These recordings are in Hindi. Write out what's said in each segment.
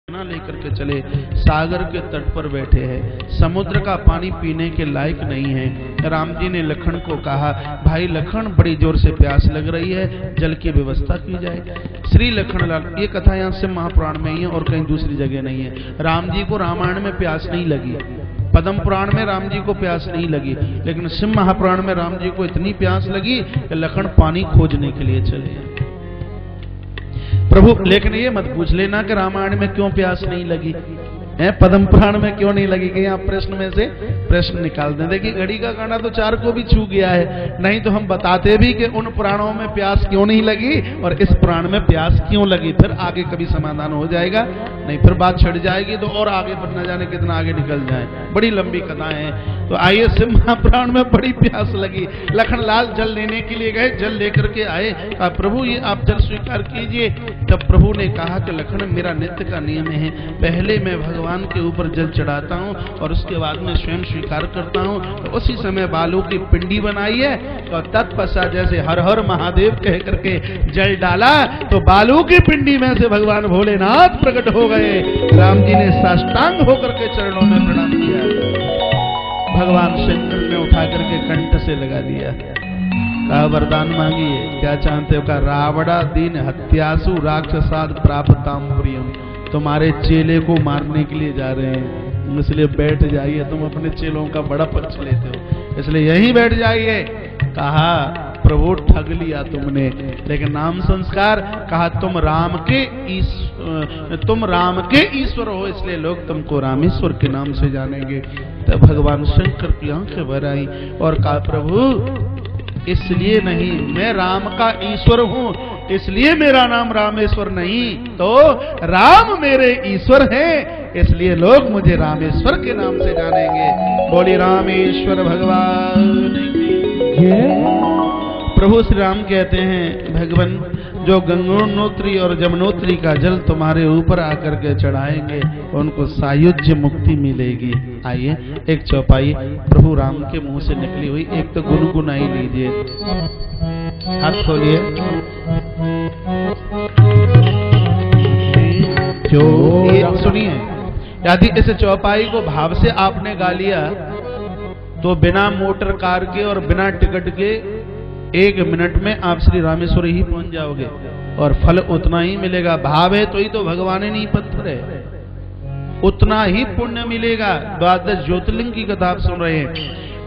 लेकर के चले, सागर के तट पर बैठे हैं, समुद्र का पानी पीने के लायक नहीं है। राम जी ने लखन को कहा, भाई लखन बड़ी जोर से प्यास लग रही है, जल की व्यवस्था की जाए। श्री लखन लाल, ये कथा यहाँ से महापुराण में ही है और कहीं दूसरी जगह नहीं है। राम जी को रामायण में प्यास नहीं लगी, पद्म पुराण में राम जी को प्यास नहीं लगी, लेकिन शिव महापुराण में राम जी को इतनी प्यास लगी कि लखन पानी खोजने के लिए चले। प्रभु, लेकिन ये मत पूछ लेना कि रामायण में क्यों प्यास नहीं लगी है, पद्म पुराण में क्यों नहीं लगी, कि यहाँ प्रश्न में से प्रश्न निकाल दें। देखिए घड़ी का कांटा तो चार को भी छू गया है, नहीं तो हम बताते भी कि उन पुराणों में प्यास क्यों नहीं लगी और इस पुराण में प्यास क्यों लगी, फिर आगे कभी समाधान हो जाएगा, नहीं फिर बात छिड़ जाएगी तो और आगे पर न जाने कितना आगे निकल जाए, बड़ी लंबी कथाएं हैं। तो आइए, शिव महापुराण में बड़ी प्यास लगी, लखन लाल जल लेने के लिए गए, जल लेकर के आए, कहा प्रभु ये आप जल स्वीकार कीजिए। तब प्रभु ने कहा कि लखन मेरा नित्य का नियम है, पहले मैं भगवान के ऊपर जल चढ़ाता हूँ और उसके बाद में स्वयं स्वीकार करता हूँ। तो उसी समय बालू की पिंडी बनाई है और तत्पश्चात जैसे हर हर महादेव कह करके जल डाला तो बालू की पिंडी में से भगवान भोलेनाथ प्रकट हो गए। राम जी ने साष्टांग होकर के चरणों में प्रणाम किया, भगवान शंकर ने उठा करके कंठ से लगा दिया, कहा वरदान मांगिए, क्या चाहते हो? का रावणा दीन हत्यासु राक्षसाद प्राप्ताम प्रियम, तुम्हारे चेले को मारने के लिए जा रहे हैं, इसलिए बैठ जाइए, तुम अपने चेलों का बड़ा पक्ष लेते हो इसलिए यहीं बैठ जाइए। कहा प्रभु ठग लिया तुमने, लेकिन नाम संस्कार, कहा तुम राम के ईश्वर हो इसलिए लोग तुमको रामेश्वर के नाम से जानेंगे। तब भगवान शंकर की आंखें भर आई और कहा प्रभु इसलिए नहीं, मैं राम का ईश्वर हूं इसलिए मेरा नाम रामेश्वर नहीं, तो राम मेरे ईश्वर हैं इसलिए लोग मुझे रामेश्वर के नाम से जानेंगे। बोली रामेश्वर भगवान की। प्रभु श्री राम कहते हैं, भगवान जो गंगोत्री और जमुनोत्री का जल तुम्हारे ऊपर आकर के चढ़ाएंगे उनको सायुज्य मुक्ति मिलेगी। आइए एक चौपाई प्रभु राम के मुंह से निकली हुई एक तो गुनगुनाई लीजिए, हाथ खोलिए। जो सुनिए, यदि इस चौपाई को भाव से आपने गा लिया तो बिना मोटर कार के और बिना टिकट के 1 मिनट में आप श्री रामेश्वर ही पहुंच जाओगे और फल उतना ही मिलेगा। भाव है तो ही तो भगवान नहीं पत्थर है, उतना ही पुण्य मिलेगा। 12 ज्योतिर्लिंग की कथा आप सुन रहे हैं,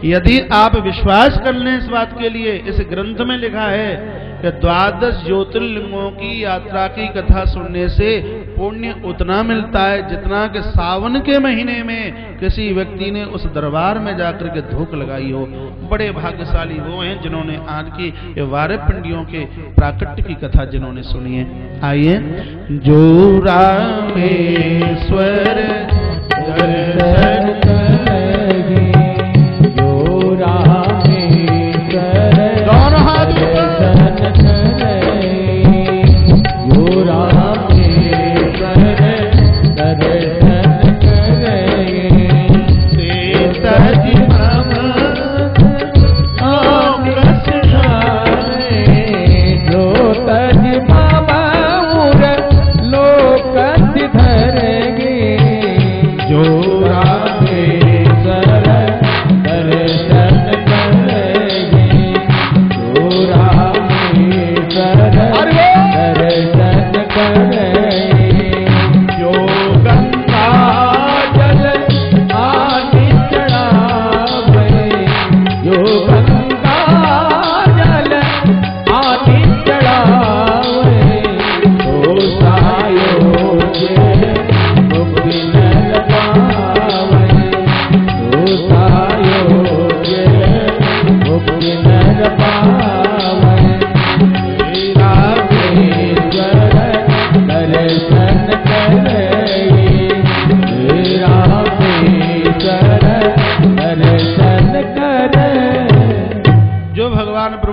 यदि आप विश्वास कर लें इस बात के लिए, इस ग्रंथ में लिखा है कि 12 ज्योतिर्लिंगों की यात्रा की कथा सुनने से पुण्य उतना मिलता है जितना कि सावन के महीने में किसी व्यक्ति ने उस दरबार में जाकर के धूप लगाई हो। बड़े भाग्यशाली वो हैं जिन्होंने आज की ये 12 पिंडियों के प्राकट्य की कथा जिन्होंने सुनी है। आइए, जो रामेश्वर दर्शन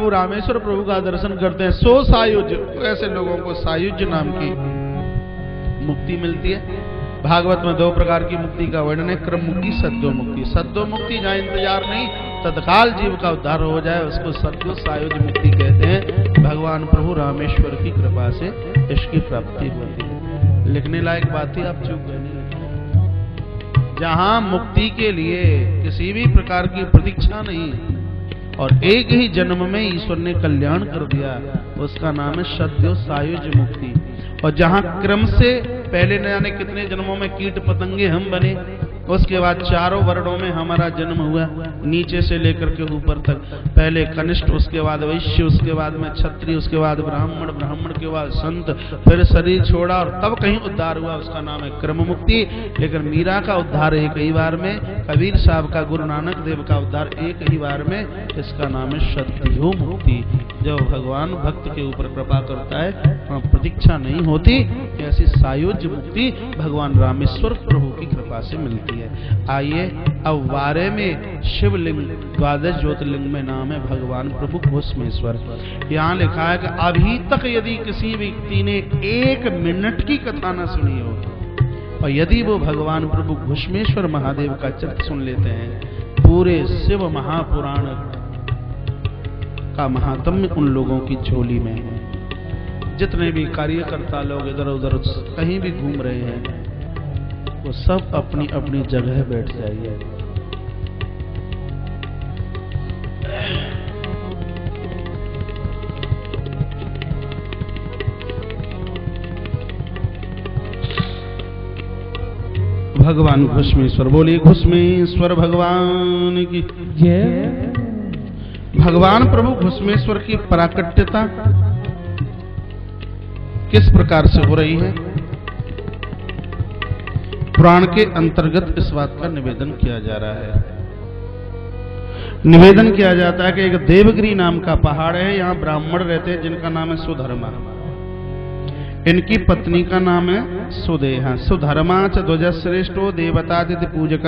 रामेश्वर प्रभु का दर्शन करते हैं सो सायुज, ऐसे लोगों को सायुज नाम की मुक्ति मिलती है। भागवत में 2 प्रकार की मुक्ति का वर्णन है, क्रम मुक्ति, सद्यो मुक्ति। सद्यो मुक्ति जहाँ इंतजार नहीं, तत्काल जीव का उद्धार हो जाए उसको सद्यो सायुज मुक्ति कहते हैं। भगवान प्रभु रामेश्वर की कृपा से इसकी प्राप्ति होती है। लिखने लायक बात ही आप चूक गए। जहां मुक्ति के लिए किसी भी प्रकार की प्रतीक्षा नहीं और एक ही जन्म में ईश्वर ने कल्याण कर दिया, उसका नाम है सद्यो सायुज मुक्ति। और जहां क्रम से पहले न जाने कितने जन्मों में कीट पतंगे हम बने, उसके बाद चारों वर्णों में हमारा जन्म हुआ, नीचे से लेकर के ऊपर तक। पहले कनिष्ठ, उसके बाद वैश्य, उसके बाद में क्षत्रिय, उसके बाद ब्राह्मण, ब्राह्मण के बाद संत, फिर शरीर छोड़ा और तब कहीं उद्धार हुआ, उसका नाम है क्रम मुक्ति। लेकिन मीरा का उद्धार एक ही बार में, कबीर साहब का, गुरु नानक देव का उद्धार एक ही बार में, इसका नाम है सद्यो मुक्ति। जब भगवान भक्त के ऊपर कृपा करता है, प्रतीक्षा नहीं होती, ऐसी सायुज मुक्ति भगवान रामेश्वर प्रभु की कृपा से मिलती है। आइए अब वारे में शिवलिंग, द्वादश ज्योतिर्लिंग में नाम है भगवान प्रभु घुश्मेश्वर। यहाँ लिखा है कि अभी तक यदि किसी व्यक्ति ने 1 मिनट की कथा न सुनी हो, और यदि वो भगवान प्रभु घुश्मेश्वर महादेव का चरित्र सुन लेते हैं, पूरे शिव महापुराण का महात्म्य उन लोगों की झोली में है। जितने भी कार्यकर्ता लोग इधर उधर कहीं भी घूम रहे हैं, वो सब अपनी अपनी जगह बैठ जाइए। भगवान घुश्मेश्वर, बोलिए घुश्मेश्वर भगवान की जय। भगवान प्रभु घुश्मेश्वर की प्राकट्यता किस प्रकार से हो रही है, पुराण के अंतर्गत इस बात का निवेदन किया जा रहा है। निवेदन किया जाता है कि एक देवगिरी नाम का पहाड़ है, यहाँ ब्राह्मण रहते हैं जिनका नाम है सुधर्मा। इनकी पत्नी का नाम है सुदेहा। सुधर्मा च ध्वजश्रेष्ठो देवतातिथि पूजक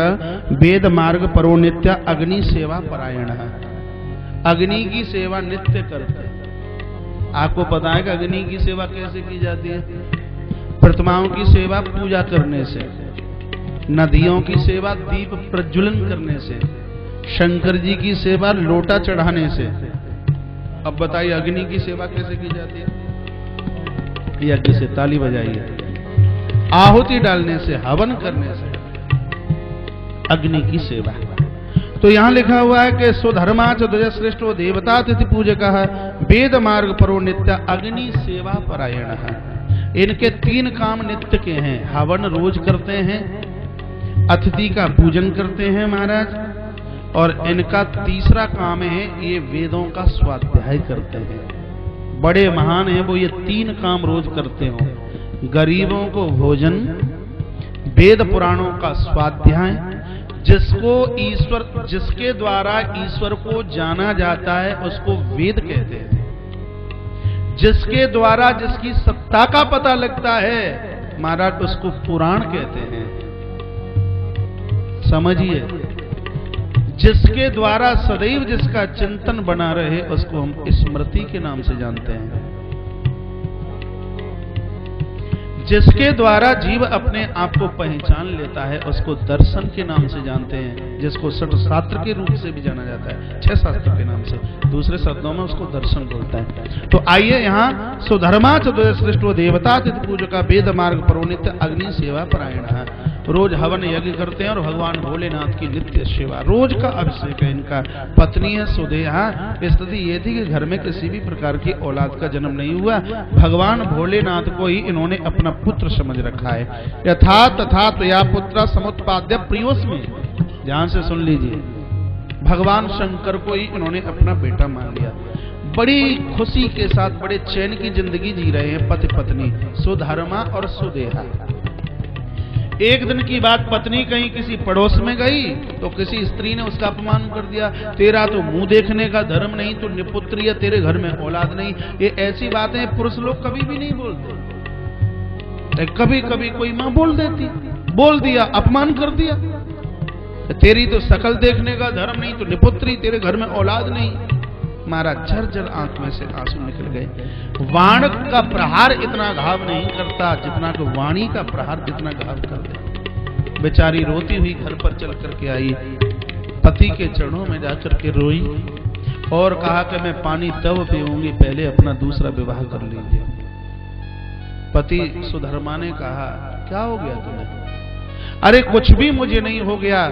वेद मार्ग परो नित्य अग्नि सेवा परायण। अग्नि की सेवा नित्य करते हैं। आपको पता है कि अग्नि की सेवा कैसे की जाती है? प्रतिमाओं की सेवा पूजा करने से, नदियों की सेवा दीप प्रज्वलन करने से, शंकर जी की सेवा लोटा चढ़ाने से। अब बताइए अग्नि की सेवा कैसे की जाती है? यज्ञ से, ताली बजाइए। आहुति डालने से, हवन करने से अग्नि की सेवा। तो यहां लिखा हुआ है कि सुधर्मा च ध्वजश्रेष्ठो देवतातिथि पूजकः वेद मार्ग परो नित्य अग्नि सेवा परायणः। इनके 3 काम नित्य के हैं। हवन रोज करते हैं, अतिथि का पूजन करते हैं महाराज, और इनका तीसरा काम है ये वेदों का स्वाध्याय करते हैं। बड़े महान हैं वो, ये 3 काम रोज करते हो। गरीबों को भोजन, वेद पुराणों का स्वाध्याय, जिसको ईश्वर, जिसके द्वारा ईश्वर को जाना जाता है उसको वेद कहते हैं। जिसके द्वारा जिसकी सत्ता का पता लगता है महाराज उसको पुराण कहते हैं। समझिए, जिसके द्वारा सदैव जिसका चिंतन बना रहे उसको हम स्मृति के नाम से जानते हैं। जिसके द्वारा जीव अपने आप को पहचान लेता है उसको दर्शन के नाम से जानते हैं, जिसको षट शास्त्र के रूप से भी जाना जाता है, 6 शास्त्र के नाम से, दूसरे शब्दों में उसको दर्शन बोलता है। तो आइए यहाँ सुधर्मा च ध्वजश्रेष्ठो देवतातिथि पूजकः वेद मार्ग परो नित्य अग्नि सेवा परायणः। रोज हवन यज्ञ करते हैं और भगवान भोलेनाथ की नित्य सेवा, रोज का अभिषेक है इनका। पत्नी है सुदेहा। स्थिति ये थी कि घर में किसी भी प्रकार की औलाद का जन्म नहीं हुआ, भगवान भोलेनाथ को ही इन्होंने अपना पुत्र समझ रखा है। यथा तथा त्वया पुत्र समुत्पाद्य प्रियोस्मि। ध्यान से सुन लीजिए, भगवान शंकर को ही इन्होंने अपना बेटा मान लिया। बड़ी खुशी के साथ बड़े चैन की जिंदगी जी रहे हैं पति पत्नी सुधर्मा और सुदेहा। एक दिन की बात, पत्नी कहीं किसी पड़ोस में गई तो किसी स्त्री ने उसका अपमान कर दिया। तेरा तो मुंह देखने का धर्म नहीं, तो निपुत्री है, तेरे घर में औलाद नहीं। ये ऐसी बातें पुरुष लोग कभी भी नहीं बोलते। कभी कभी कोई माँ बोल देती, बोल दिया, अपमान कर दिया। तेरी तो शकल देखने का धर्म नहीं, तो निपुत्री, तेरे घर में औलाद नहीं। मारा झरझर आंख में से आंसू निकल गए। वाण का प्रहार इतना घाव नहीं करता जितना कि वाणी का प्रहार जितना घाव करता। बेचारी रोती हुई घर पर चल करके आई, पति के चरणों में जाकर के रोई और कहा कि मैं पानी तब पीऊंगी, पहले अपना दूसरा विवाह कर लीजिए। पति सुधर्मा ने कहा, क्या हो गया तुम्हें? अरे कुछ भी मुझे नहीं हो गया,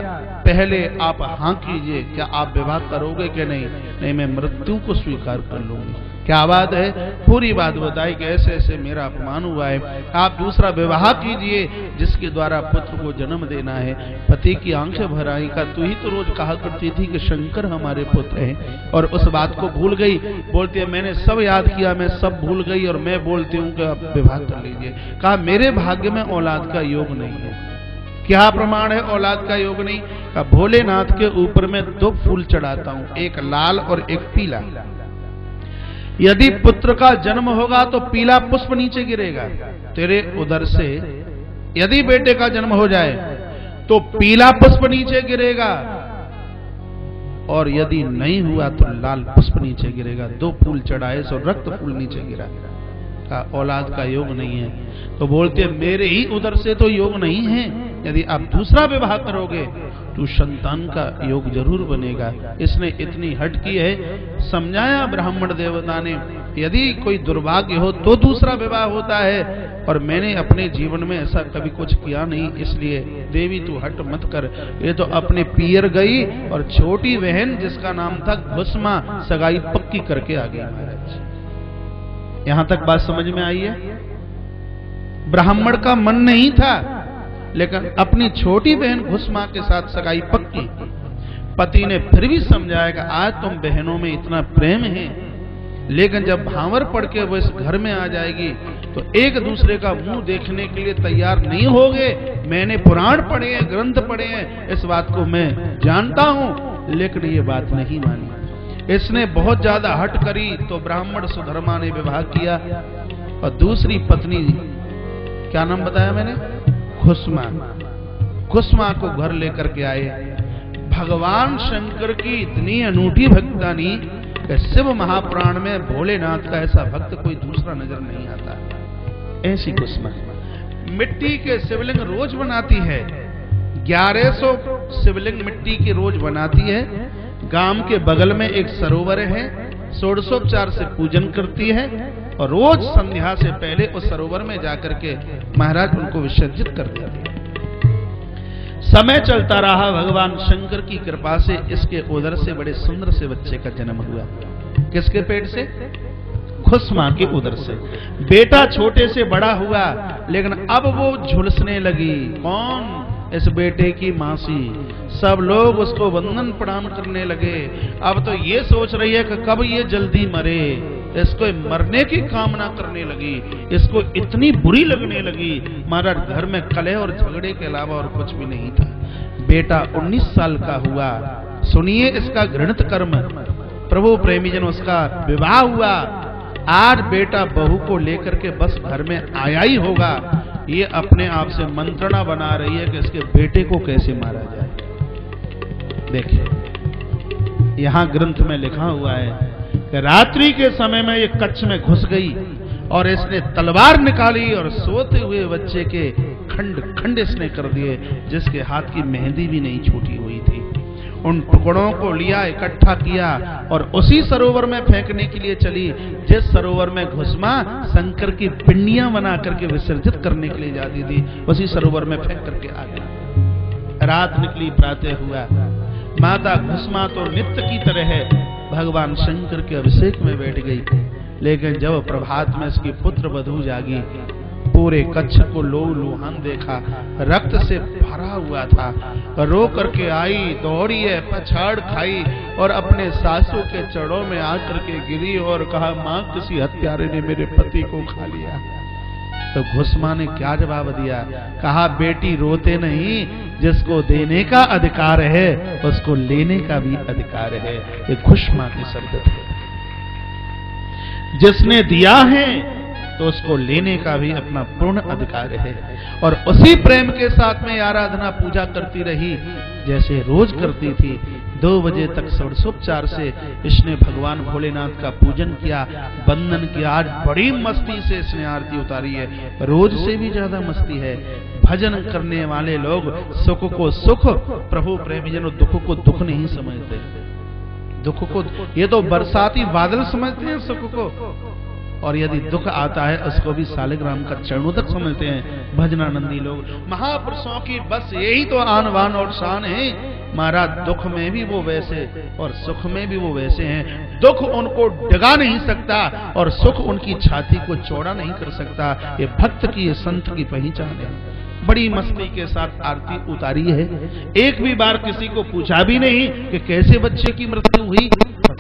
पहले आप हाँ कीजिए, क्या आप विवाह करोगे कि नहीं? नहीं, मैं मृत्यु को स्वीकार कर लूंगी। क्या बात है? पूरी बात बताई कि ऐसे ऐसे मेरा अपमान हुआ है, आप दूसरा विवाह कीजिए जिसके द्वारा पुत्र को जन्म देना है। पति की आंखें भर आई, का तू ही तो रोज कहा करती थी कि शंकर हमारे पुत्र हैं, और उस बात को भूल गई। बोलती है मैंने सब याद किया, मैं सब भूल गई, और मैं बोलती हूँ कि आप विवाह कर लीजिए। कहा मेरे भाग्य में औलाद का योग नहीं है। क्या प्रमाण है औलाद का योग नहीं? का भोलेनाथ के ऊपर में 2 फूल चढ़ाता हूं, एक लाल और एक पीला। यदि पुत्र का जन्म होगा तो पीला पुष्प नीचे गिरेगा तेरे उदर से, यदि बेटे का जन्म हो जाए तो पीला पुष्प नीचे गिरेगा, और यदि नहीं हुआ तो लाल पुष्प नीचे गिरेगा। 2 फूल चढ़ाए सो रक्त फूल नीचे गिरा। का औलाद का योग नहीं है। तो बोलते मेरे ही उदर से तो योग नहीं है, यदि आप दूसरा विवाह करोगे तो संतान का योग जरूर बनेगा। इसने इतनी हट की है, समझाया ब्राह्मण देवता ने, यदि कोई दुर्भाग्य हो तो दूसरा विवाह होता है, और मैंने अपने जीवन में ऐसा कभी कुछ किया नहीं, इसलिए देवी तू हट मत कर। ये तो अपने पियर गई, और छोटी बहन जिसका नाम था घुस्मा सगाई पक्की करके आ गई। महाराज यहां तक बात समझ में आई है? ब्राह्मण का मन नहीं था, लेकिन अपनी छोटी बहन घुस्मा के साथ सगाई पक्की। पति ने फिर भी समझाया कि आज तुम बहनों में इतना प्रेम है, लेकिन जब भांवर पड़ के वो इस घर में आ जाएगी तो एक दूसरे का मुंह देखने के लिए तैयार नहीं होगे। मैंने पुराण पढ़े हैं, ग्रंथ पढ़े हैं, इस बात को मैं जानता हूं, लेकिन ये बात नहीं मानी। इसने बहुत ज्यादा हट करी तो ब्राह्मण सुधर्मा ने विवाह किया, और दूसरी पत्नी, क्या नाम बताया मैंने? घुस्मा। घुस्मा को घर लेकर के आए। भगवान शंकर की इतनी अनूठी भक्तानी कि शिव महापुराण में भोलेनाथ का ऐसा भक्त कोई दूसरा नजर नहीं आता। ऐसी घुस्मा मिट्टी के शिवलिंग रोज बनाती है, 1100 शिवलिंग मिट्टी की रोज बनाती है। गांव के बगल में एक सरोवर है, षोडशोपचार से पूजन करती है, और रोज संध्या से पहले उस सरोवर में जाकर के महाराज उनको विसर्जित कर देते हैं। समय चलता रहा, भगवान शंकर की कृपा से इसके उदर से बड़े सुंदर से बच्चे का जन्म हुआ। किसके पेट से? घुस्मा के उदर से। बेटा छोटे से बड़ा हुआ, लेकिन अब वो झुलसने लगी। कौन? इस बेटे की मासी। सब लोग उसको वंदन प्रणाम करने लगे। अब तो ये सोच रही है कि कब ये जल्दी मरे, इसको मरने की कामना करने लगी, इसको इतनी बुरी लगने लगी। महाराज घर में कलह और झगड़े के अलावा और कुछ भी नहीं था। बेटा 19 साल का हुआ। सुनिए इसका घृणित कर्म। प्रभु प्रेमीजन, उसका विवाह हुआ। आज बेटा बहू को लेकर के बस घर में आया ही होगा, ये अपने आप से मंत्रणा बना रही है कि इसके बेटे को कैसे मारा जाए। देखिए यहां ग्रंथ में लिखा हुआ है कि रात्रि के समय में ये कच्छ में घुस गई, और इसने तलवार निकाली और सोते हुए बच्चे के खंड खंड इसने कर दिए, जिसके हाथ की मेहंदी भी नहीं छूटी हुई थी। उन टुकड़ों को लिया, इकट्ठा किया, और उसी सरोवर में फेंकने के लिए चली, जिस सरोवर में घुस्मा शंकर की पिंडियां बना करके विसर्जित करने के लिए जाती थी, उसी सरोवर में फेंक करके आ गई। रात निकली, प्रातः हुआ। माता घुस्मा तो नित्य की तरह भगवान शंकर के अभिषेक में बैठ गई, लेकिन जब प्रभात में इसकी पुत्र वधू जागी, पूरे कच्छ को लहूलुहान देखा, रक्त से भरा हुआ था। रो करके आई, दौड़ी है, पछाड़ खाई, और अपने सासू के चरणों में आकर के गिरी और कहा, मां किसी हत्यारे ने मेरे पति को खा लिया। तो घुस्मा ने क्या जवाब दिया? कहा, बेटी रोते नहीं, जिसको देने का अधिकार है उसको लेने का भी अधिकार है। ये घुस्मा के शब्द थे। जिसने दिया है तो उसको लेने का भी अपना पूर्ण अधिकार है। और उसी प्रेम के साथ में आराधना पूजा करती रही जैसे रोज करती थी। 2 बजे तक षोडशोपचार से इसने भगवान भोलेनाथ का पूजन किया, वंदन किया। आज बड़ी मस्ती से इसने आरती उतारी है, रोज से भी ज्यादा मस्ती है। भजन करने वाले लोग सुख को सुख, प्रभु प्रेमीजनों दुख को दुख नहीं समझते। दुख को ये तो बरसाती बादल समझते हैं, सुख को और यदि दुख आता है उसको भी सालिग्राम का चरणोदक समझते हैं भजनानंदी लोग। महापुरुषों की बस यही तो आन बान और शान है। महाराज दुख में भी वो वैसे और सुख में भी वो वैसे हैं। दुख उनको डगा नहीं सकता और सुख उनकी छाती को चौड़ा नहीं कर सकता। ये भक्त की, ये संत की पहचान है। बड़ी मस्ती के साथ आरती उतारी है। एक भी बार किसी को पूछा भी नहीं कि कैसे बच्चे की मृत्यु हुई।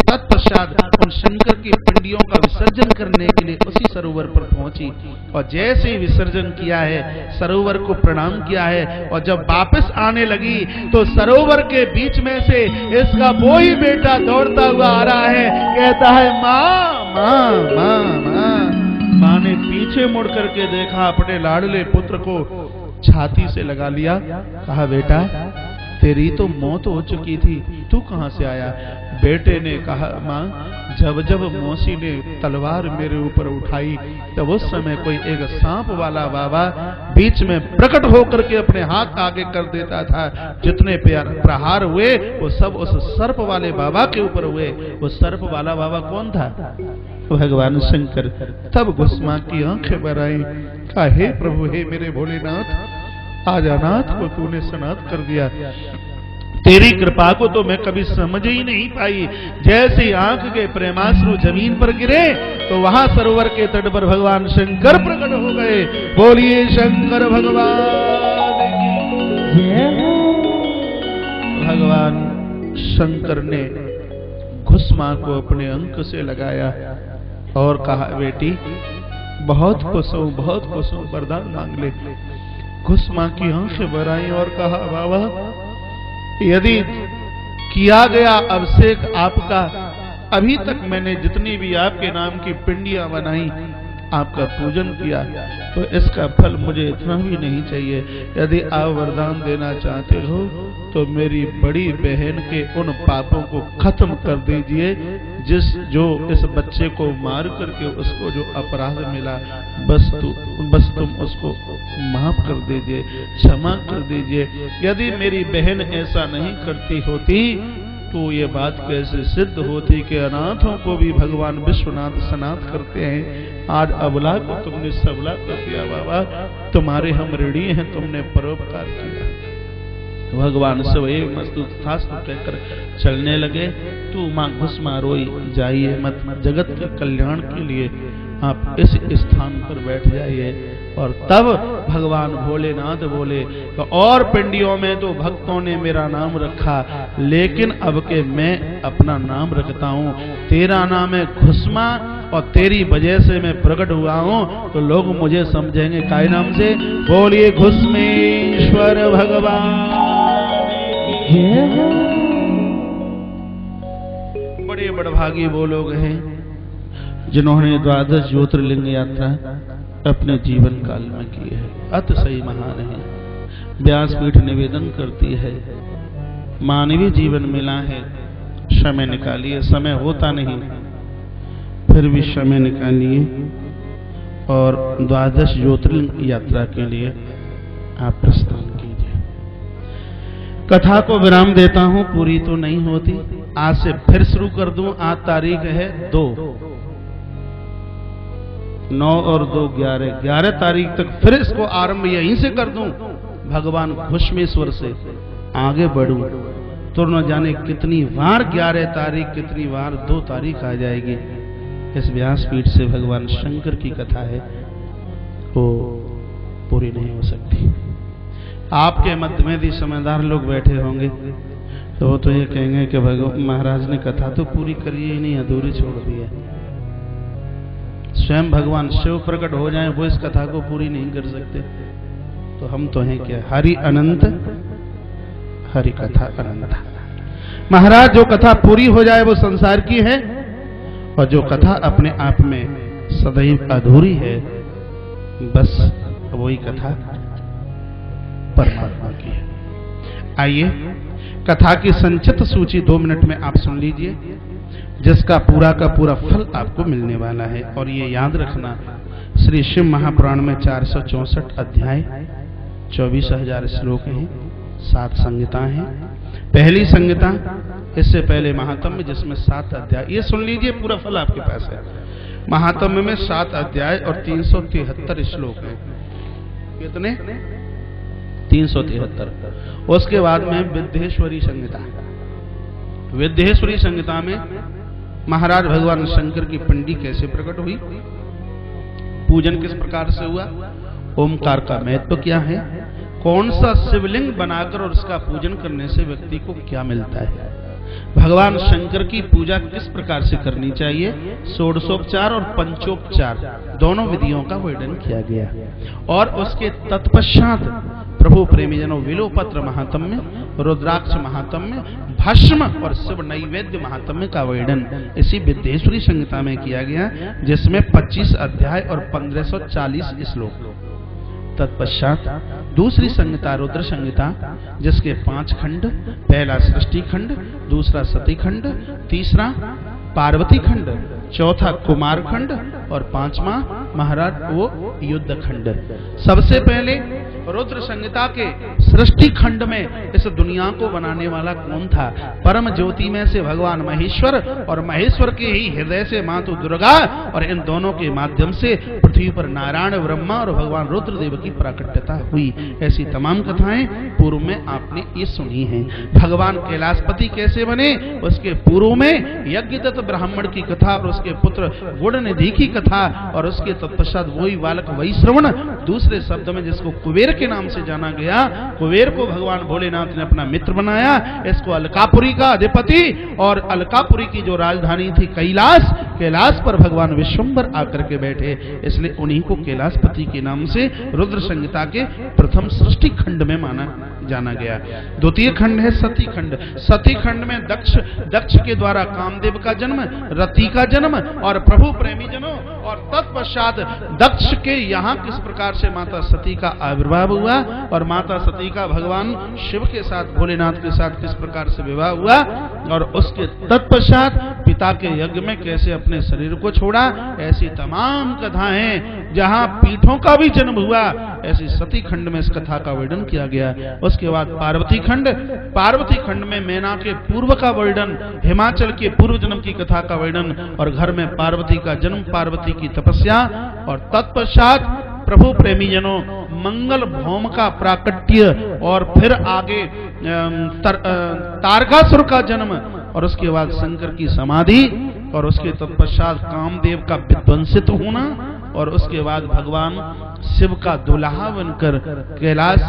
तत्पश्चात उन शंकर की पिंडियों का विसर्जन करने के लिए उसी सरोवर पर पहुंची और जैसे ही विसर्जन किया है, सरोवर को प्रणाम किया है और जब वापस आने लगी तो सरोवर के बीच में से इसका वो ही बेटा दौड़ता हुआ आ रहा है। कहता है माँ माँ माँ माँ। माँ ने पीछे मुड़ करके देखा, अपने लाडले पुत्र को छाती से लगा लिया। कहा बेटा तेरी तो मौत हो चुकी थी, तू कहां से आया? बेटे ने कहा माँ जब जब मौसी ने तलवार मेरे ऊपर उठाई तब उस समय कोई एक सांप वाला बाबा बीच में प्रकट होकर के अपने हाथ आगे कर देता था। जितने प्रहार हुए वो सब उस सर्प वाले बाबा के ऊपर हुए। वो सर्प वाला बाबा कौन था? भगवान शंकर। तब घुसमा की आंखें भर आई। कहा हे प्रभु, हे मेरे भोलेनाथ, आज अनाथ को तूने सनाथ कर दिया। तेरी कृपा को तो मैं कभी समझ ही नहीं पाई। जैसे आंख के प्रेमाश्रु जमीन पर गिरे तो वहां सरोवर के तट पर भगवान शंकर प्रकट हो गए। बोलिए शंकर भगवान की। भगवान शंकर ने घुसमा को अपने अंक से लगाया और कहा बेटी बहुत खुश हूं, बहुत खुश हूं, वरदान मांग ले। घुसमा की आंखें भर आई और कहा बाबा यदि किया गया अभिषेक आपका, अभी तक मैंने जितनी भी आपके नाम की पिंडियां बनाई, आपका पूजन किया, तो इसका फल मुझे इतना भी नहीं चाहिए। यदि आप वरदान देना चाहते हो तो मेरी बड़ी बहन के उन पापों को खत्म कर दीजिए जो इस बच्चे को मार करके उसको जो अपराध मिला, बस तुम उसको माफ कर दीजिए, क्षमा कर दीजिए। यदि मेरी बहन ऐसा नहीं करती होती तो ये बात कैसे सिद्ध होती कि अनाथों को भी भगवान विश्वनाथ सनाथ करते हैं। आज अबला को तुमने सबला कर दिया बाबा, तुम्हारे हम ऋणी हैं, तुमने परोपकार किया। भगवान से वही मस्तुस्थास्तु कहकर चलने लगे। तू माँ घुसमा रोई जाइए मत, जगत के कल्याण के लिए आप इस स्थान पर बैठ जाइए। और तब भगवान भोलेनाथ बोले तो और पिंडियों में तो भक्तों ने मेरा नाम रखा, लेकिन अब के मैं अपना नाम रखता हूँ। तेरा नाम है घुसमा और तेरी वजह से मैं प्रकट हुआ हूँ तो लोग मुझे समझेंगे काय नाम से। बोलिए घुसमेश्वर भगवान। बड़े बड़भागी वो लोग हैं जिन्होंने 12 ज्योतिर्लिंग यात्रा अपने जीवन काल में की है। अति सही महान है। व्यासपीठ निवेदन करती है मानवीय जीवन मिला है, समय निकालिए। समय होता नहीं फिर भी समय निकालिए और 12 ज्योतिर्लिंग यात्रा के लिए आप प्रस्थान कीजिए। कथा को विराम देता हूं, पूरी तो नहीं होती, आज से फिर शुरू कर दूं। आज तारीख है 2, 9 और 2 11 तारीख तक फिर इसको आरंभ यहीं से कर दूं। भगवान घुसमेश्वर से आगे बढ़ूं तो न जाने कितनी बार 11 तारीख, कितनी बार 2 तारीख आ जाएगी। इस व्यासपीठ से भगवान शंकर की कथा है वो पूरी नहीं हो सकती। आपके मध्य में भी समझदार लोग बैठे होंगे तो वो तो ये कहेंगे कि भगवान महाराज ने कथा तो पूरी करी ही नहीं, अधूरी छोड़ दी है। स्वयं भगवान शिव प्रकट हो जाएं वो इस कथा को पूरी नहीं कर सकते तो हम तो हैं क्या? हरि अनंत, हरि कथा अनंत। महाराज जो कथा पूरी हो जाए वो संसार की है और जो कथा अपने आप में सदैव अधूरी है बस वही कथा परमात्मा की है। आइए कथा की संचित सूची 2 मिनट में आप सुन लीजिए, जिसका पूरा का पूरा फल आपको मिलने वाला है। और ये याद रखना, श्री शिव महापुराण में 464 अध्याय, 24,000 श्लोक हैं, 7 संहिताएं हैं। पहली संहिता इससे पहले महात्म्य जिसमें 7 अध्याय, ये सुन लीजिए पूरा फल आपके पास है। महात्म्य में 7 अध्याय और 373 श्लोक हैं। कितने? 373। उसके बाद में विद्येश्वरी संहिता। विद्येश्वरी संहिता में महाराज भगवान शंकर की पिंडी कैसे प्रकट हुई, पूजन किस प्रकार से हुआ, ओमकार का महत्व क्या है, कौन सा शिवलिंग बनाकर और उसका पूजन करने से व्यक्ति को क्या मिलता है, भगवान शंकर की पूजा किस प्रकार से करनी चाहिए, षोडशोपचार और पंचोपचार दोनों विधियों का वर्णन किया गया। और उसके तत्पश्चात प्रभु प्रेमीजनों विलोपत्र महात्म्य, रुद्राक्ष महात्म्य, भस्म और शिव नैवेद्य महात्म्य का वर्णन इसी विद्येश्वरी संहिता में किया गया, जिसमें 25 अध्याय और 1540 श्लोक। तत्पश्चात दूसरी संहिता रुद्र संहिता, जिसके 5 खंड, पहला सृष्टि खंड, दूसरा सती खंड, तीसरा पार्वती खंड, चौथा कुमार खंड और 5वां महाराज वो युद्ध खंड। सबसे पहले रुद्र संहिता के सृष्टि खंड में इस दुनिया को बनाने वाला कौन था, परम ज्योति में से भगवान महेश्वर और महेश्वर के ही हृदय से मातु दुर्गा, और इन दोनों के माध्यम से पृथ्वी पर नारायण ब्रह्मा और भगवान रुद्रदेव की प्राकट्यता हुई। ऐसी तमाम कथाएं पूर्व में आपने ये सुनी हैं। भगवान कैलाशपति कैसे बने, उसके पूर्व में यज्ञदत्त ब्राह्मण की कथा और उसके पुत्र गुणनिधि की कथा, और उसके तत्पश्चात वही बालक वही श्रवण, दूसरे शब्द में जिसको कुबेर के नाम से जाना गया, कुबेर को भगवान भोलेनाथ ने अपना मित्र बनाया, इसको अलकापुरी का अधिपति, और अलकापुरी की जो राजधानी थी कैलाश, कैलाश पर भगवान विश्वम्भर आकर के बैठे, इसलिए उन्हीं को कैलाशपति के नाम से रुद्र संहिता के प्रथम सृष्टि खंड में माना जाना गया। द्वितीय खंड है सती खंड। सती खंड में दक्ष के द्वारा कामदेव का जन्म, रति का जन्म और प्रभु प्रेमी जनों, और तत्पश्चात दक्ष के यहाँ किस प्रकार से माता सती का आविर्भाव हुआ, और माता सती का भगवान शिव के साथ, भोलेनाथ के साथ किस प्रकार से विवाह हुआ, और उसके तत्पश्चात पिता के यज्ञ में कैसे अपने शरीर को छोड़ा। ऐसी तमाम कथाएं, जहाँ पीठों का भी जन्म हुआ, ऐसी सती खंड में इस कथा का वर्णन किया गया। उसके बाद पार्वती खंड। पार्वती खंड में मैना के पूर्व का वर्णन, हिमाचल के पूर्व जन्म की कथा का वर्णन, और घर में पार्वती का जन्म, पार्वती की तपस्या, और तत्पश्चात प्रभु प्रेमी जनों मंगल भौम का प्राकट्य, और फिर आगे तारकासुर का जन्म, और उसके बाद शंकर की समाधि, और उसके तत्पश्चात कामदेव का विध्वंसित होना, और उसके बाद भगवान शिव का दुल्हा बनकर कैलाश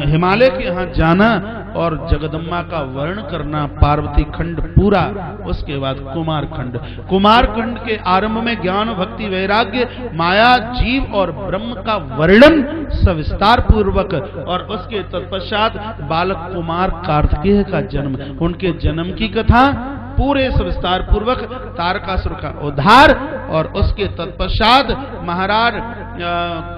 हिमालय के यहाँ जाना और जगदम्बा का वर्ण करना, पार्वती खंड पूरा। उसके बाद कुमार खंड। कुमार खंड के आरंभ में ज्ञान भक्ति वैराग्य माया जीव और ब्रह्म का वर्णन सविस्तार पूर्वक, और उसके तत्पश्चात बालक कुमार कार्तिकेय का जन्म, उनके जन्म की कथा पूरे सविस्तार पूर्वक, तारकासुर का उद्धार, और उसके तत्पश्चात महाराज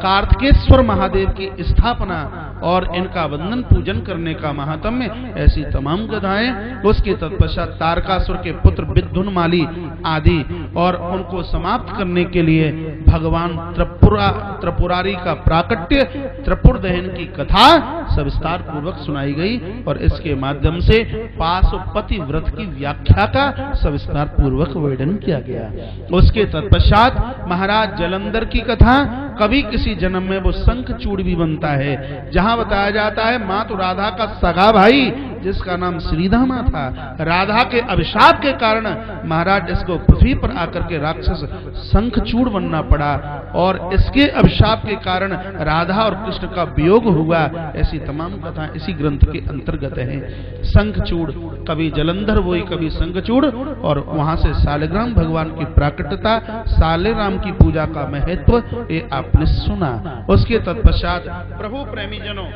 कार्तिकेश्वर महादेव की स्थापना और इनका वंदन पूजन करने का महात्म्य। ऐसी तमाम कथाएं। उसके तत्पश्चात तारकासुर के पुत्र विद्युन्माली आदि, और उनको समाप्त करने के लिए भगवान त्रिपुरारी का प्राकट्य, त्रिपुर दहन की कथा सविस्तार पूर्वक सुनाई गई, और इसके माध्यम से पाशुपति व्रत की व्याख्या का सविस्तार पूर्वक वर्णन किया गया। उसके तत्पश्चात महाराज जलंधर की कथा, कभी किसी जन्म में वो शंखचूड़ भी बनता है, जहां बताया जाता है मातु राधा का सगा भाई जिसका नाम श्रीधामा था, राधा के अभिशाप के कारण महाराज इसको पृथ्वी पर आकर के राक्षस शंखचूड़ बनना पड़ा, और इसके अभिशाप के कारण राधा और कृष्ण का वियोग हुआ। ऐसी तमाम कथाएं इसी ग्रंथ के अंतर्गत हैं। शंखचूड़, कभी जलंधर वही कभी शंखचूड़, और वहां से सालिग्राम भगवान की प्राकट्यता, सालिग्राम की पूजा का महत्व, ये आपने सुना। उसके तत्पश्चात प्रभु प्रेमी जनों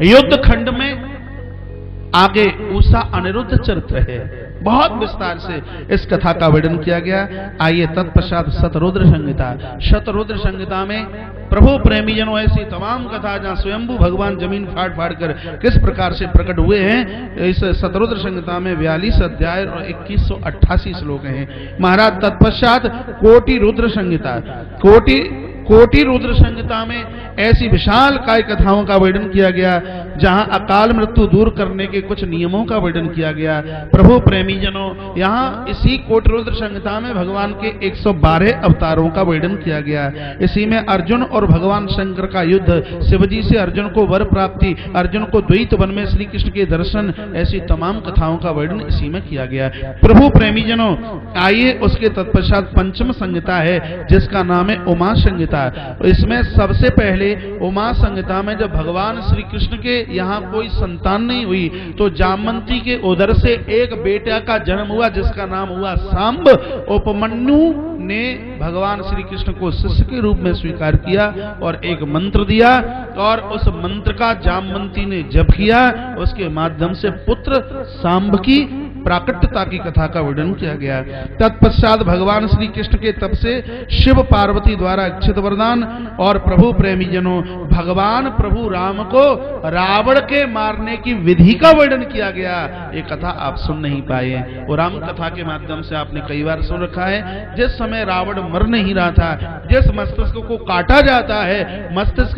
युद्ध खंड में आगे उषा अनिरुद्ध चरित्र है, बहुत विस्तार से इस कथा का वर्णन किया गया। आइए तत्पश्चात शतरुद्र संहिता। शतरुद्र संहिता में प्रभु प्रेमी जनों ऐसी तमाम कथा, जहाँ स्वयंभू भगवान जमीन फाड़ फाड़ कर किस प्रकार से प्रकट हुए हैं, इस शतरुद्र संहिता में 42 अध्याय और 2188 श्लोक हैं। महाराज तत्पश्चात कोटि रुद्र संहिता। कोटि रुद्र संहिता में ऐसी विशाल काय कथाओं का वर्णन किया गया, जहां अकाल मृत्यु दूर करने के कुछ नियमों का वर्णन किया गया। प्रभु प्रेमी जनों, यहाँ इसी कोटि रुद्र संहिता में भगवान के 112 अवतारों का वर्णन किया गया। इसी में अर्जुन और भगवान शंकर का युद्ध, शिवजी से अर्जुन को वर प्राप्ति, अर्जुन को द्वैत वन में श्री कृष्ण के दर्शन, ऐसी तमाम कथाओं का वर्णन इसी में किया गया। प्रभु प्रेमी जनों, आइए उसके तत्पश्चात पंचम संहिता है जिसका नाम है उमा संहिता। इसमें सबसे पहले उमा संहिता में जब भगवान श्री कृष्ण के यहाँ कोई संतान नहीं हुई तो जामवंती के उदर से एक बेटा का जन्म हुआ जिसका नाम हुआ सांब। उपमन्यु ने भगवान श्री कृष्ण को शिष्य के रूप में स्वीकार किया और एक मंत्र दिया और उस मंत्र का जामवंती ने जप किया, उसके माध्यम से पुत्र सांब की प्राकट्यता की कथा का वर्णन किया गया। तत्पश्चात भगवान श्री कृष्ण के तप से शिव पार्वती द्वारा इच्छित वरदान और प्रभु प्रेमी जनों, भगवान प्रभु राम को रावण के मारने की विधि का वर्णन किया गया। ये कथा आप सुन नहीं पाए, वो राम कथा के माध्यम से आपने कई बार सुन रखा है। जिस समय रावण मर नहीं रहा था, जिस मस्तिष्क को काटा जाता है, मस्तिष्क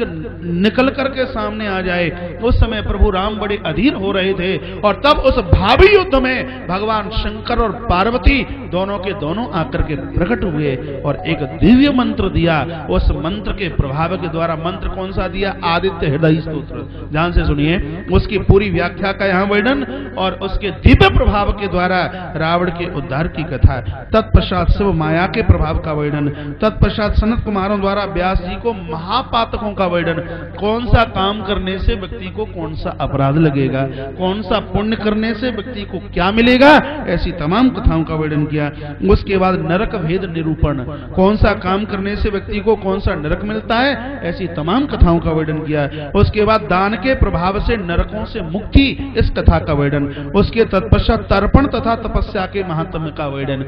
निकल करके सामने आ जाए, उस समय प्रभु राम बड़े अधीर हो रहे थे और तब उस भावी युद्ध में भगवान शंकर और पार्वती दोनों के दोनों आकर के प्रकट हुए और एक दिव्य मंत्र दिया। उस मंत्र के प्रभाव के द्वारा, मंत्र कौन सा दिया? आदित्य हृदय स्तोत्र। ध्यान से सुनिए, उसकी पूरी व्याख्या का यहाँ वर्णन और उसके दिव्य प्रभाव के द्वारा रावण के उद्धार की कथा। तत्पश्चात शिव माया के प्रभाव का वर्णन। तत्पश्चात सनत कुमारों द्वारा व्यास जी को महापातकों का वर्णन, कौन सा काम करने से व्यक्ति को कौन सा अपराध लगेगा, कौन सा पुण्य करने से व्यक्ति को क्या मिलेगा, ऐसी तमाम कथाओं का वर्णन किया। उसके बाद नरक भेद निरूपण, कौन सा काम करने से व्यक्ति को कौन सा नरक मिलता है, ऐसी तमाम कथाओं का वर्णन किया। उसके बाद दान के प्रभाव से नरकों से मुक्ति, इस कथा का वर्णन। उसके तत्पश्चात तर्पण तथा तपस्या के महात्म्य का वर्णन।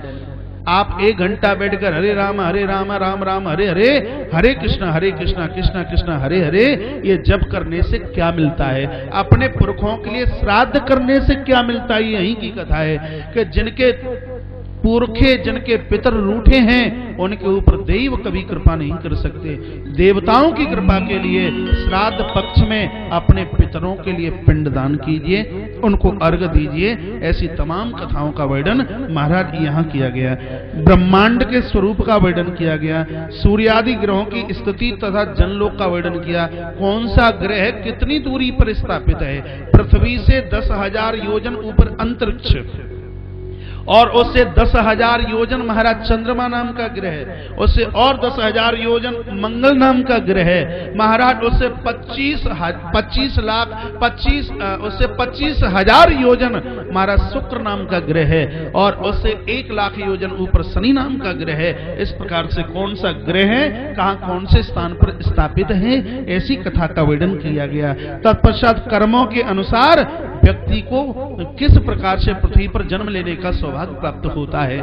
आप 1 घंटा बैठकर हरे राम राम राम हरे हरे, हरे कृष्ण कृष्ण कृष्ण हरे हरे, ये जप करने से क्या मिलता है, अपने पुरखों के लिए श्राद्ध करने से क्या मिलता है, यही की कथा है कि जिनके पुरखे, जिनके पितर रूठे हैं, उनके ऊपर देव कभी कृपा नहीं कर सकते। देवताओं की कृपा के लिए श्राद्ध पक्ष में अपने पितरों के लिए पिंडदान कीजिए, उनको अर्घ दीजिए। ऐसी तमाम कथाओं का वर्णन महाराज यहाँ किया गया। ब्रह्मांड के स्वरूप का वर्णन किया गया। सूर्यादि ग्रहों की स्थिति तथा जनलोक का वर्णन किया। कौन सा ग्रह कितनी दूरी पर स्थापित है, पृथ्वी से 10,000 योजन ऊपर अंतरिक्ष और उससे 10,000 योजन महाराज चंद्रमा नाम का ग्रह, उससे और 10,000 योजन मंगल नाम का ग्रह महाराज, उससे 25,000 योजन महाराज शुक्र नाम का ग्रह है और उससे 1,00,000 योजन ऊपर शनि नाम का ग्रह है। इस प्रकार से कौन सा ग्रह है, कहां कौन से स्थान पर स्थापित है, ऐसी कथा का वर्णन किया गया। तत्पश्चात कर्मों के अनुसार व्यक्ति को किस प्रकार से पृथ्वी पर जन्म लेने का सौभाग्य प्राप्त होता है,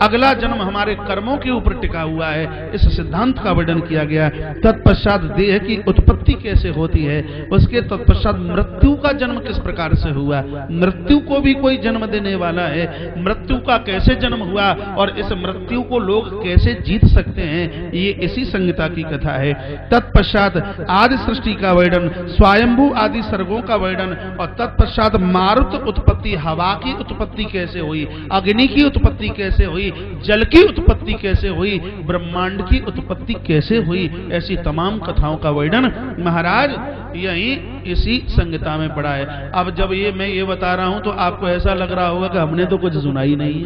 अगला जन्म हमारे कर्मों के ऊपर टिका हुआ है, इस सिद्धांत का वर्णन किया गया। तत्पश्चात देह की उत्पत्ति कैसे होती है, उसके तत्पश्चात मृत्यु का जन्म किस प्रकार से हुआ, मृत्यु को भी कोई जन्म देने वाला है, मृत्यु का कैसे जन्म हुआ और इस मृत्यु को लोग कैसे जीत सकते हैं, ये इसी संहिता की कथा है। तत्पश्चात आदि सृष्टि का वर्णन, स्वयंभू आदि सर्गों का वर्णन और तत्पश्चात मारुत उत्पत्ति, हवा की उत्पत्ति कैसे हुई, अग्नि की उत्पत्ति कैसे हुई, जल की उत्पत्ति कैसे हुई, ब्रह्मांड की उत्पत्ति कैसे हुई, ऐसी तमाम कथाओं का वर्णन महाराज यही इसी संहिता में पड़ा है। अब जब मैं ये बता रहा हूं तो आपको ऐसा लग रहा होगा कि हमने तो कुछ सुना ही नहीं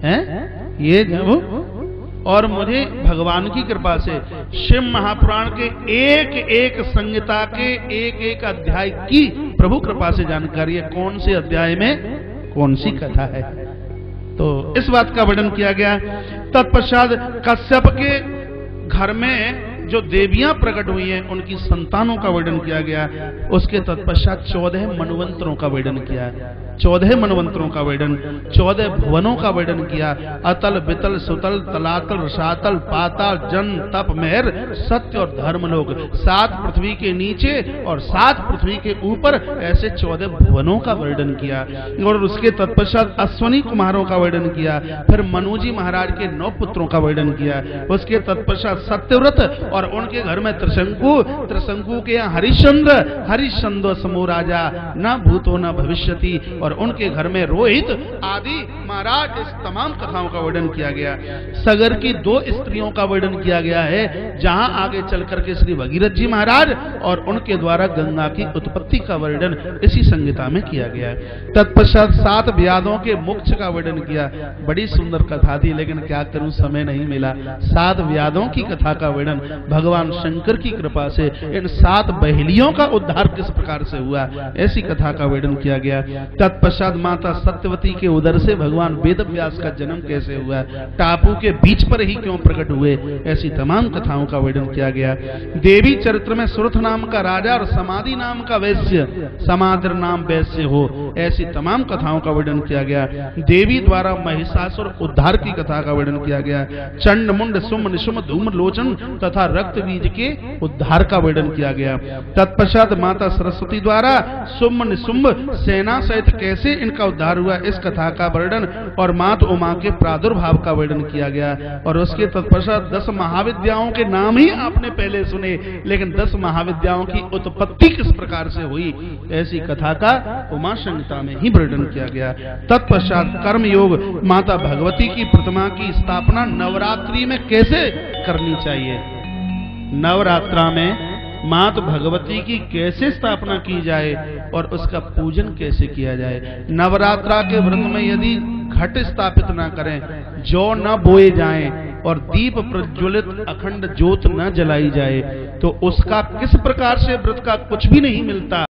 है, ये जब और मुझे भगवान की कृपा से शिव महापुराण के एक एक संहिता के एक एक अध्याय की प्रभु कृपा से जानकारी है, कौन से अध्याय में कौन सी कथा है, तो इस बात का वर्णन किया गया। तत्पश्चात कश्यप के घर में जो देवियां प्रकट हुई हैं उनकी संतानों का वर्णन किया गया। उसके तत्पश्चात 14 मनवंतरों का वर्णन किया, 14 मनवंतरों का वर्णन, 14 भुवनों का वर्णन किया। अतल बितल सुतल तलातल रसातल पाताल जन तप मेहर सत्य और धर्म लोग, 7 पृथ्वी के नीचे और 7 पृथ्वी के ऊपर, ऐसे 14 भुवनों का वर्णन किया। और उसके तत्पश्चात अश्वनी कुमारों का वर्णन किया। फिर मनुजी महाराज के 9 पुत्रों का वर्णन किया। उसके तत्पश्चात सत्यव्रत और और उनके घर में त्रिशंकु के यहाँ हरिश्चंद्र समो राजा न भूतो न भविष्यति, और उनके घर में रोहित आदि महाराज। इस तमाम कथाओं का वर्णन किया गया। सगर की 2 स्त्रियों का वर्णन किया गया है, जहां आगे चल करके श्री भगीरथ जी महाराज और उनके द्वारा गंगा की उत्पत्ति का वर्णन इसी संहिता में किया गया है। तत्पश्चात 7 व्याधों के मोक्ष का वर्णन किया। बड़ी सुंदर कथा थी, लेकिन क्या करूं, समय नहीं मिला। 7 व्याधों की कथा का वर्णन भगवान शंकर की कृपा से इन 7 बहेलियों का उद्धार किस प्रकार से हुआ, ऐसी कथा का वर्णन किया गया। तत्पश्चात माता सत्यवती के उदर से भगवान वेद व्यास का जन्म कैसे हुआ, टापू के बीच पर ही क्यों प्रकट हुए, ऐसी तमाम कथाओं का वर्णन किया गया। देवी चरित्र में सुरथ नाम का राजा और समाधि नाम का वैश्य, समाद्र नाम वैश्य हो, ऐसी तमाम कथाओं का वर्णन किया गया। देवी द्वारा महिषासुर उद्धार की कथा का वर्णन किया गया। चंड मुंड सुम निशुम धूम लोचन तथा रक्त बीज के उद्धार का वर्णन किया गया। तत्पश्चात माता सरस्वती द्वारा सुम निशुंभ सेना सहित कैसे इनका उद्धार हुआ, इस कथा का वर्णन और माता उमा के प्रादुर्भाव का वर्णन किया गया। और उसके तत्पश्चात 10 महाविद्याओं के नाम ही आपने पहले सुने, लेकिन 10 महाविद्याओं की उत्पत्ति किस प्रकार से हुई, ऐसी कथा का उमा संहिता में ही वर्णन किया गया। तत्पश्चात कर्म योग, माता भगवती की प्रतिमा की स्थापना नवरात्रि में कैसे करनी चाहिए, नवरात्रा में माता भगवती की कैसे स्थापना की जाए और उसका पूजन कैसे किया जाए। नवरात्रा के व्रत में यदि घट स्थापित न करें, जौ न बोए जाएं और दीप प्रज्वलित अखंड ज्योत न जलाई जाए, तो उसका किस प्रकार से व्रत का कुछ भी नहीं मिलता।